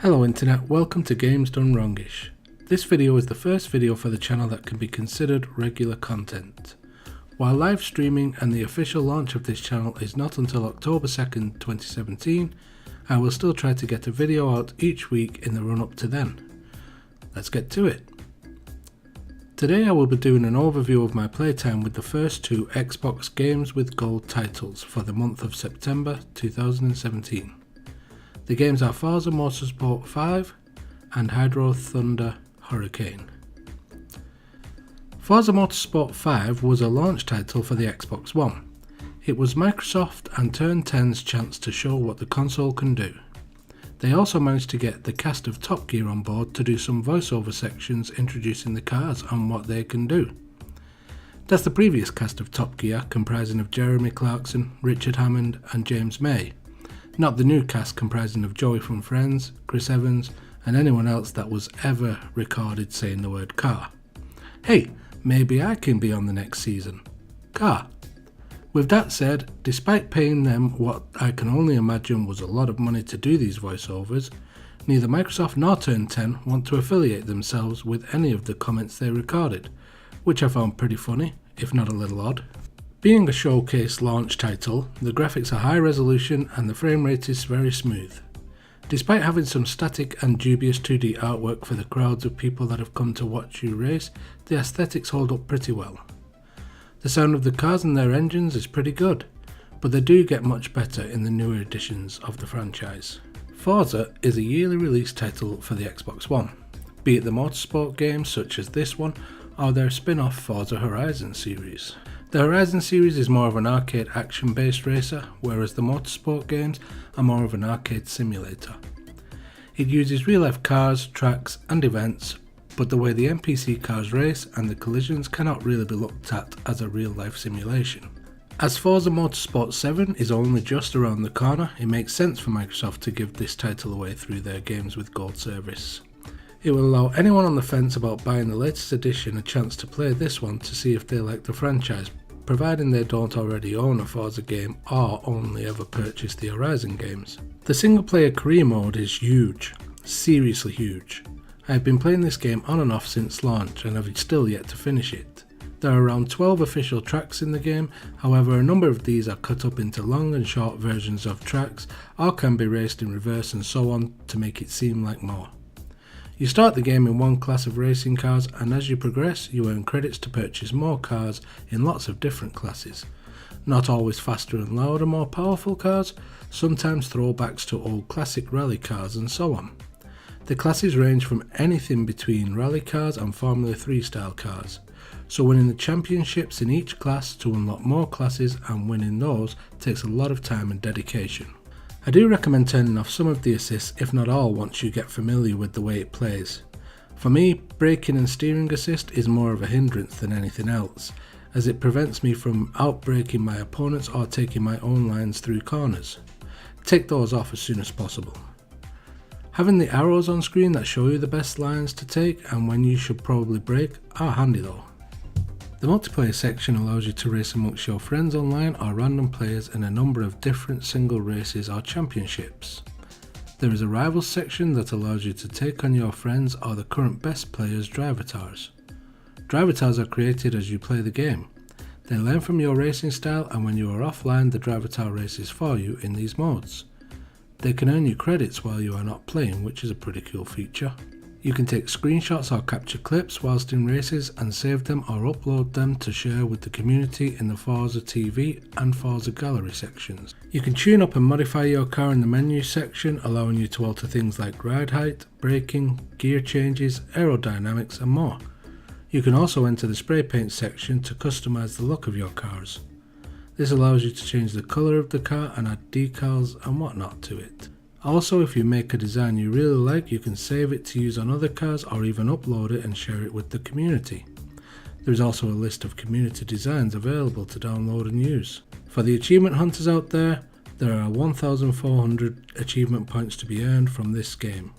Hello Internet, welcome to Games Done Wrongish. This video is the first video for the channel that can be considered regular content. While live streaming and the official launch of this channel is not until October 2nd, 2017, I will still try to get a video out each week in the run up to then. Let's get to it. Today I will be doing an overview of my playtime with the first two Xbox Games with Gold titles for the month of September 2017. The games are Forza Motorsport 5 and Hydro Thunder Hurricane. Forza Motorsport 5 was a launch title for the Xbox One. It was Microsoft and Turn 10's chance to show what the console can do. They also managed to get the cast of Top Gear on board to do some voiceover sections introducing the cars and what they can do. That's the previous cast of Top Gear, comprising of Jeremy Clarkson, Richard Hammond and James May. Not the new cast comprising of Joey from Friends, Chris Evans and anyone else that was ever recorded saying the word car. Hey, maybe I can be on the next season. Car. With that said, despite paying them what I can only imagine was a lot of money to do these voiceovers, neither Microsoft nor Turn 10 want to affiliate themselves with any of the comments they recorded, which I found pretty funny, if not a little odd. Being a showcase launch title, the graphics are high resolution and the frame rate is very smooth. Despite having some static and dubious 2D artwork for the crowds of people that have come to watch you race, the aesthetics hold up pretty well. The sound of the cars and their engines is pretty good, but they do get much better in the newer editions of the franchise. Forza is a yearly release title for the Xbox One, be it the motorsport games such as this one or their spin-off Forza Horizon series. The Horizon series is more of an arcade action-based racer, whereas the motorsport games are more of an arcade simulator. It uses real-life cars, tracks and events, but the way the NPC cars race and the collisions cannot really be looked at as a real-life simulation. As Forza Motorsport 7 is only just around the corner, it makes sense for Microsoft to give this title away through their Games with Gold service. It will allow anyone on the fence about buying the latest edition a chance to play this one to see if they like the franchise, providing they don't already own a Forza game or only ever purchased the Horizon games. The single player career mode is huge, seriously huge. I have been playing this game on and off since launch and have still yet to finish it. There are around 12 official tracks in the game, however a number of these are cut up into long and short versions of tracks or can be raced in reverse and so on to make it seem like more. You start the game in one class of racing cars and as you progress you earn credits to purchase more cars in lots of different classes. Not always faster and louder, more powerful cars, sometimes throwbacks to old classic rally cars and so on. The classes range from anything between rally cars and Formula 3 style cars, so winning the championships in each class to unlock more classes and winning those takes a lot of time and dedication. I do recommend turning off some of the assists, if not all, once you get familiar with the way it plays. For me, braking and steering assist is more of a hindrance than anything else, as it prevents me from outbraking my opponents or taking my own lines through corners. Take those off as soon as possible. Having the arrows on screen that show you the best lines to take and when you should probably brake are handy though. The multiplayer section allows you to race amongst your friends online or random players in a number of different single races or championships. There is a rivals section that allows you to take on your friends or the current best players' drivatars. Drivatars are created as you play the game. They learn from your racing style and when you are offline the drivatar races for you in these modes. They can earn you credits while you are not playing, which is a pretty cool feature. You can take screenshots or capture clips whilst in races and save them or upload them to share with the community in the Forza TV and Forza Gallery sections. You can tune up and modify your car in the menu section, allowing you to alter things like ride height, braking, gear changes, aerodynamics and more. You can also enter the spray paint section to customize the look of your cars. This allows you to change the colour of the car and add decals and whatnot to it. Also, if you make a design you really like, you can save it to use on other cars or even upload it and share it with the community. There is also a list of community designs available to download and use. For the achievement hunters out there, there are 1,400 achievement points to be earned from this game.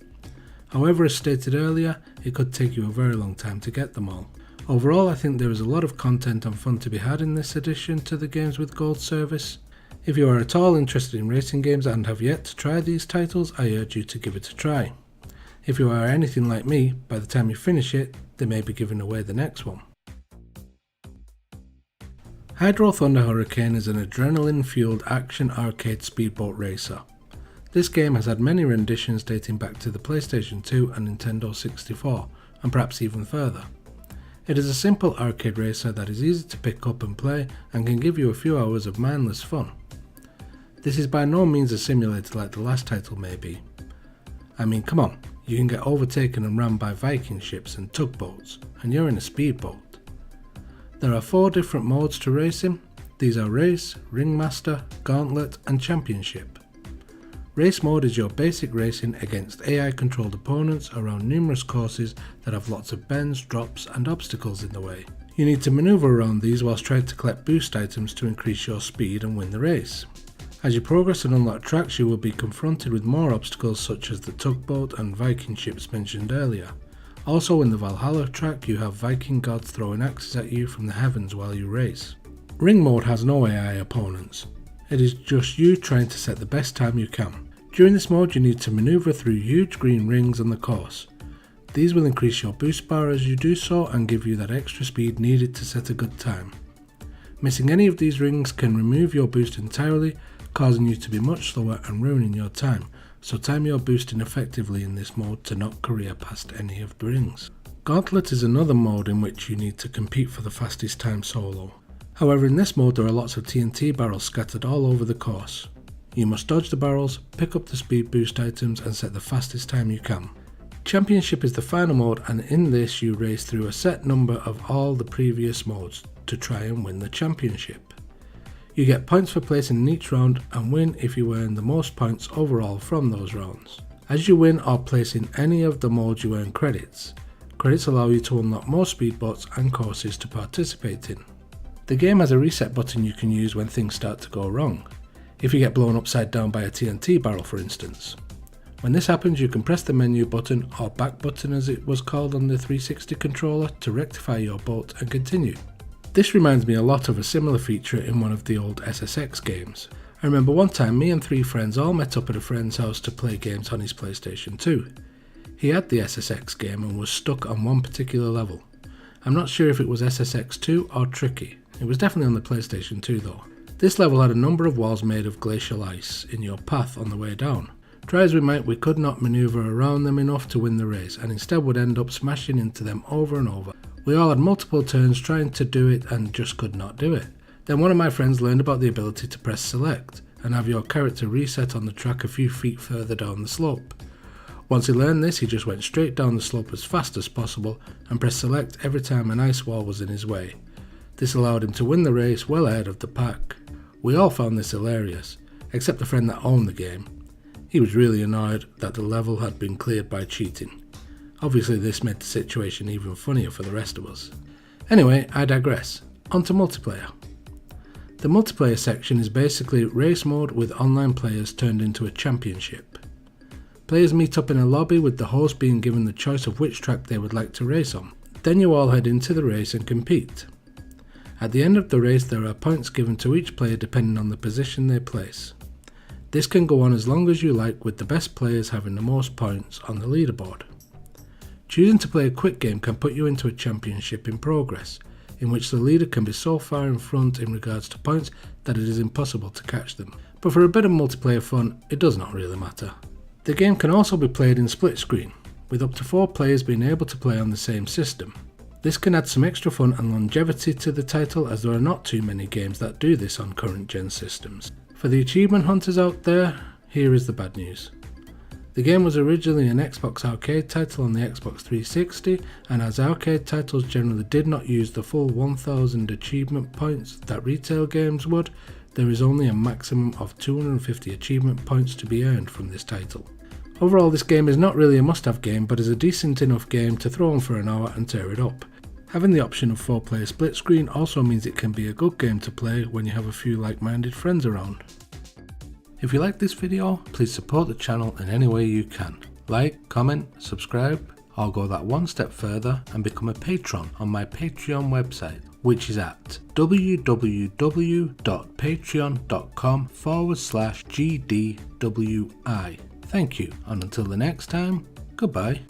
However, as stated earlier, it could take you a very long time to get them all. Overall, I think there is a lot of content and fun to be had in this addition to the Games with Gold service. If you are at all interested in racing games and have yet to try these titles, I urge you to give it a try. If you are anything like me, by the time you finish it, they may be giving away the next one. Hydro Thunder Hurricane is an adrenaline-fueled action arcade speedboat racer. This game has had many renditions dating back to the PlayStation 2 and Nintendo 64, and perhaps even further. It is a simple arcade racer that is easy to pick up and play and can give you a few hours of mindless fun. This is by no means a simulator like the last title may be. I mean, come on, you can get overtaken and rammed by Viking ships and tugboats, and you're in a speedboat. There are 4 different modes to racing. These are Race, Ringmaster, Gauntlet and Championship. Race mode is your basic racing against AI controlled opponents around numerous courses that have lots of bends, drops and obstacles in the way. You need to manoeuvre around these whilst trying to collect boost items to increase your speed and win the race. As you progress and unlock tracks, you will be confronted with more obstacles such as the tugboat and Viking ships mentioned earlier. Also in the Valhalla track, you have Viking gods throwing axes at you from the heavens while you race. Ring mode has no AI opponents. It is just you trying to set the best time you can. During this mode, you need to manoeuvre through huge green rings on the course. These will increase your boost bar as you do so and give you that extra speed needed to set a good time. Missing any of these rings can remove your boost entirely, causing you to be much slower and ruining your time. So time your boosting effectively in this mode to not career past any of the rings. Gauntlet is another mode in which you need to compete for the fastest time solo. However, in this mode there are lots of TNT barrels scattered all over the course. You must dodge the barrels, pick up the speed boost items and set the fastest time you can. Championship is the final mode, and in this you race through a set number of all the previous modes to try and win the championship. You get points for placing in each round and win if you earn the most points overall from those rounds. As you win or place in any of the modes, you earn credits. Credits allow you to unlock more speedboats and courses to participate in. The game has a reset button you can use when things start to go wrong. If you get blown upside down by a TNT barrel for instance. When this happens, you can press the menu button, or back button as it was called on the 360 controller, to rectify your boat and continue. This reminds me a lot of a similar feature in one of the old SSX games. I remember one time me and 3 friends all met up at a friend's house to play games on his PlayStation 2. He had the SSX game and was stuck on one particular level. I'm not sure if it was SSX 2 or Tricky. It was definitely on the PlayStation 2 though. This level had a number of walls made of glacial ice in your path on the way down. Try as we might, we could not manoeuvre around them enough to win the race, and instead would end up smashing into them over and over. We all had multiple turns trying to do it and just could not do it. Then one of my friends learned about the ability to press select and have your character reset on the track a few feet further down the slope. Once he learned this, he just went straight down the slope as fast as possible and pressed select every time an ice wall was in his way. This allowed him to win the race well ahead of the pack. We all found this hilarious, except the friend that owned the game. He was really annoyed that the level had been cleared by cheating. Obviously this made the situation even funnier for the rest of us. Anyway, I digress. On to multiplayer. The multiplayer section is basically race mode with online players turned into a championship. Players meet up in a lobby with the host being given the choice of which track they would like to race on. Then you all head into the race and compete. At the end of the race there are points given to each player depending on the position they place. This can go on as long as you like, with the best players having the most points on the leaderboard. Choosing to play a quick game can put you into a championship in progress, in which the leader can be so far in front in regards to points that it is impossible to catch them. But for a bit of multiplayer fun, it does not really matter. The game can also be played in split screen, with up to 4 players being able to play on the same system. This can add some extra fun and longevity to the title, as there are not too many games that do this on current gen systems. For the achievement hunters out there, here is the bad news. The game was originally an Xbox arcade title on the Xbox 360, and as arcade titles generally did not use the full 1000 achievement points that retail games would, there is only a maximum of 250 achievement points to be earned from this title. Overall, this game is not really a must-have game, but is a decent enough game to throw on for an hour and tear it up. Having the option of 4-player split screen also means it can be a good game to play when you have a few like-minded friends around. If you like this video, please support the channel in any way you can. Like, comment, subscribe, or go that one step further and become a patron on my Patreon website, which is at www.patreon.com/GDWI. Thank you, and until the next time, Goodbye.